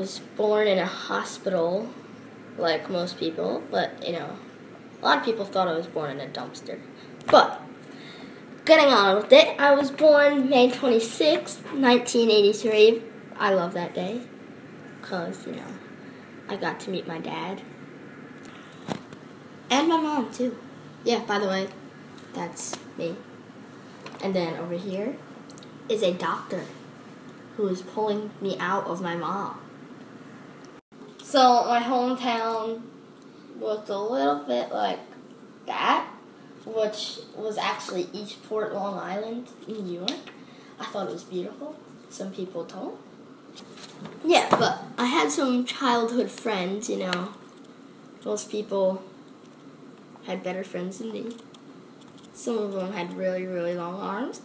was born in a hospital, like most people, but, a lot of people thought I was born in a dumpster. But, getting on with it, I was born May 26th, 1983. I love that day, because, I got to meet my dad. And my mom, too. Yeah, by the way, that's me. And then over here is a doctor who is pulling me out of my mom. So my hometown looked a little bit like that, which was actually Eastport, Long Island, in New York. I thought it was beautiful. Some people don't. Yeah, but I had some childhood friends, Most people had better friends than me. Some of them had really, really long arms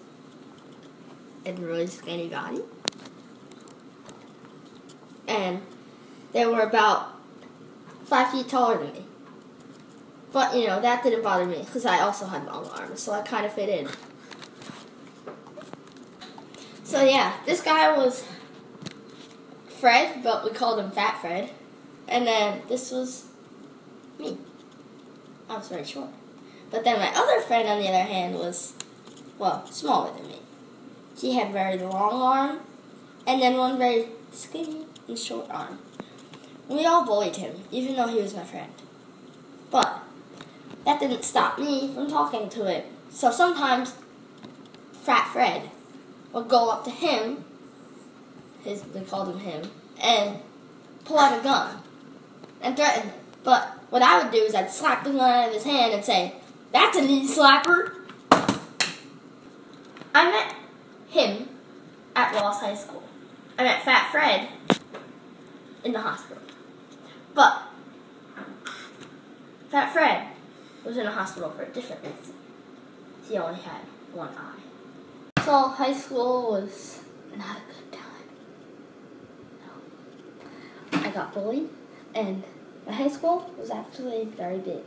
and really skinny body. And they were about 5 feet taller than me. But, that didn't bother me because I also had long arms, so I kind of fit in. So, yeah, this guy was Fred, but we called him Fat Fred. And then this was me. I was very short. But then my other friend, on the other hand, was, smaller than me. He had very long arm, and then one very skinny and short arm. We all bullied him, even though he was my friend. But that didn't stop me from talking to him. So sometimes Fat Fred would go up to him, we called him him, and pull out a gun and threaten him. But what I would do is I'd slap the gun out of his hand and say, "That's a knee slapper." I met him at Ross High School. I met Fat Fred in the hospital. But Fat Fred was in the hospital for a different reason. He only had one eye. So high school was not a good time. No. I got bullied, and my high school was actually very big.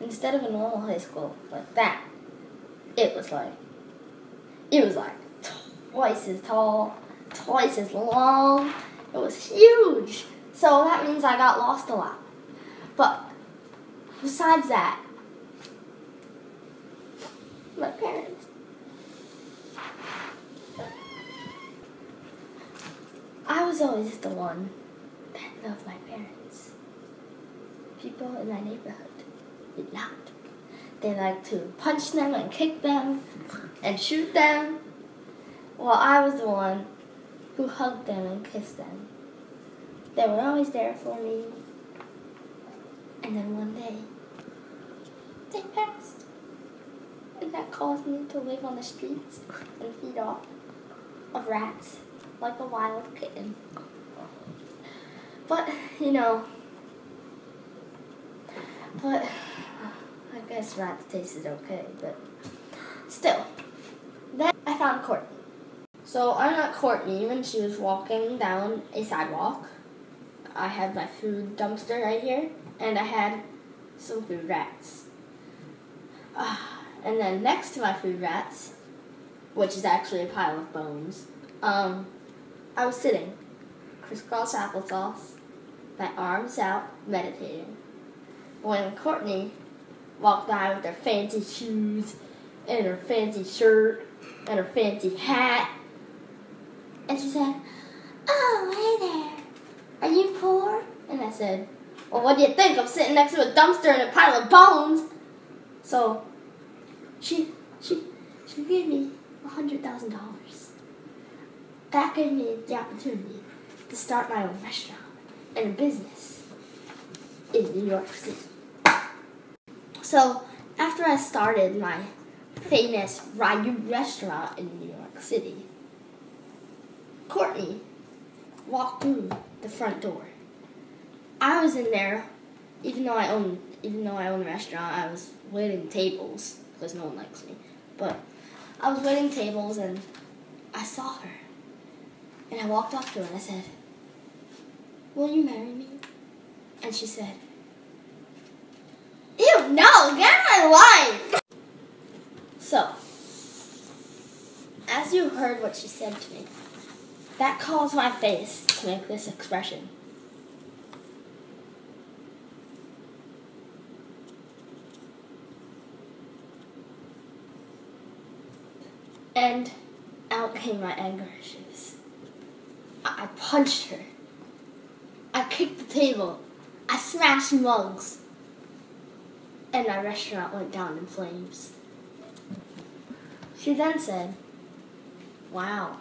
Instead of a normal high school like that, it was like twice as tall, twice as long. It was huge. So that means I got lost a lot. But besides that, my parents. I was always the one that loved my parents. People in my neighborhood did not. They liked to punch them and kick them and shoot them, while I was the one who hugged them and kissed them. They were always there for me. And then one day, they passed. And that caused me to live on the streets and feed off of rats like a wild kitten. But, I guess rats tasted okay, but still. Then I found Kourtney. So I met Kourtney when she was walking down a sidewalk. I had my food dumpster right here, and I had some food rats. And then next to my food rats, which is actually a pile of bones, I was sitting, crisscross applesauce, my arms out, meditating. When Kourtney walked by with her fancy shoes, and her fancy shirt, and her fancy hat, and she said, "Oh, hey there. Are you poor?" And I said, "Well, what do you think? I'm sitting next to a dumpster and a pile of bones." So she gave me $100,000. That gave me the opportunity to start my own restaurant and a business in New York City. So after I started my famous Ryu restaurant in New York City, Kourtney walked through the front door. I was in there, even though I own the restaurant. I was waiting tables because no one likes me. But I was waiting tables and I saw her, and I walked up to her and I said, "Will you marry me?" And she said, "Ew, no, get out of my life!" So, as you heard what she said to me, that caused my face to make this expression. And out came my anger issues. I punched her. I kicked the table. I smashed mugs. And my restaurant went down in flames. She then said, "Wow,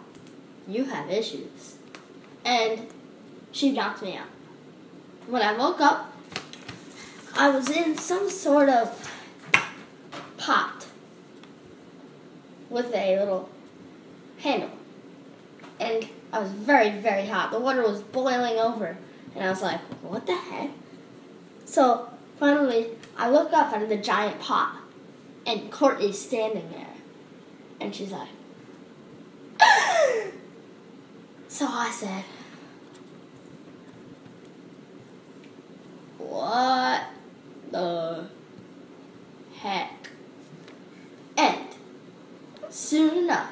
you have issues." And she knocked me out. When I woke up, I was in some sort of pot with a little handle. And I was very, very hot. The water was boiling over. And I was like, what the heck? So finally, I look up out of the giant pot. And Kourtney's standing there. And she's like, so I said, what the heck? And soon enough,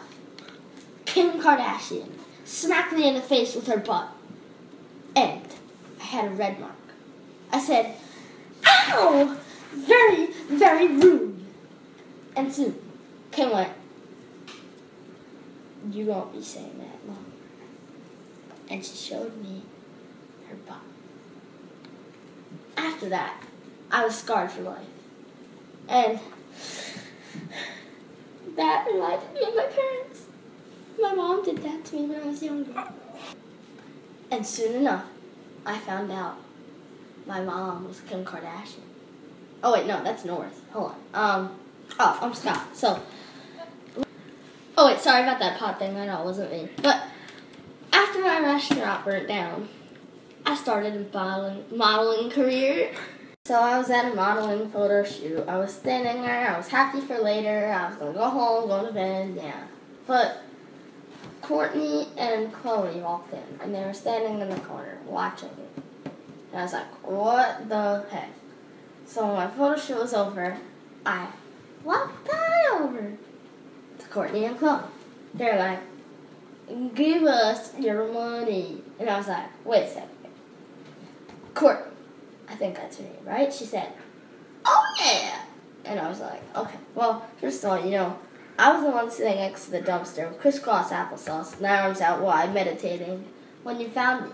Kim Kardashian smacked me in the face with her butt. And I had a red mark. I said, ow! Very, very rude. And soon, Kim went, you won't be saying that longer. And she showed me her butt. After that, I was scarred for life. And that reminded me of my parents. My mom did that to me when I was younger. And soon enough, I found out my mom was Kim Kardashian. Oh wait, no, that's North. Hold on. I'm Scott. So, oh wait, sorry about that pot thing. I know it wasn't me. But after my restaurant burnt down, I started a modeling career. So I was at a modeling photo shoot. I was standing there. I was happy for later. I was going to go home, go to bed, yeah. But Kourtney and Chloe walked in, and they were standing in the corner watching me. And I was like, what the heck? So when my photo shoot was over, I walked on over to Kourtney and Chloe. They're like, give us your money. And I was like, wait a second. Kourtney, I think that's her name, right? She said, oh yeah. And I was like, okay. Well, first of all, I was the one sitting next to the dumpster with crisscross applesauce, and arms out wide, meditating, when you found me.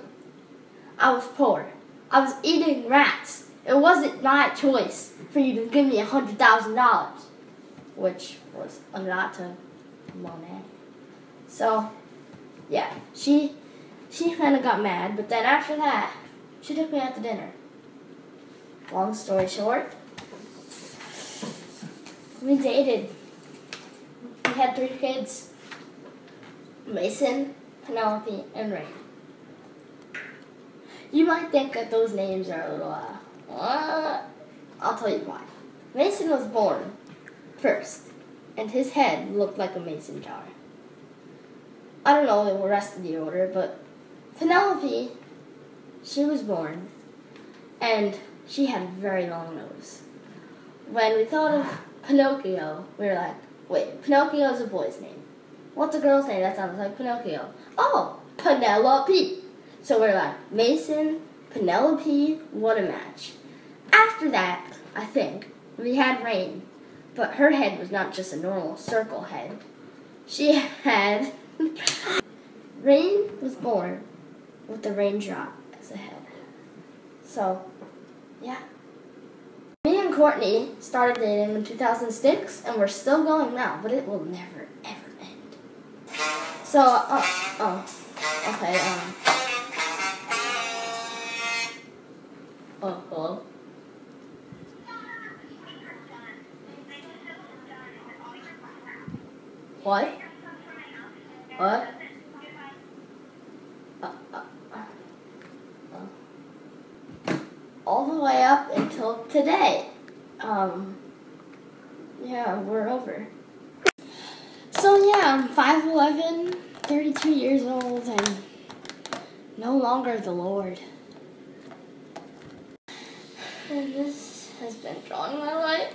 I was poor. I was eating rats. It wasn't my choice for you to give me $100,000, which was a lot of money. So, yeah, she kind of got mad, but then after that, she took me out to dinner. Long story short, we dated. We had 3 kids, Mason, Penelope, and Rain. You might think that those names are a little, I'll tell you why. Mason was born first, and his head looked like a mason jar. I don't know the rest of the order, but Penelope, she was born, and she had a very long nose. When we thought of Pinocchio, we were like, wait, Pinocchio's a boy's name. What's a girl's name that sounds like Pinocchio? Oh, Penelope. So we're like, Mason, Penelope, what a match. After that, I think, we had Rain. But her head was not just a normal circle head. She had... Rain was born with the raindrop as a head. So, yeah. Me and Kourtney started dating in 2006, and we're still going now, but it will never, ever end. So, okay, hello? What? What? All the way up until today. Yeah, we're over. So yeah, I'm 5'11", 32 years old, and no longer the Lord. And this has been drawing my life.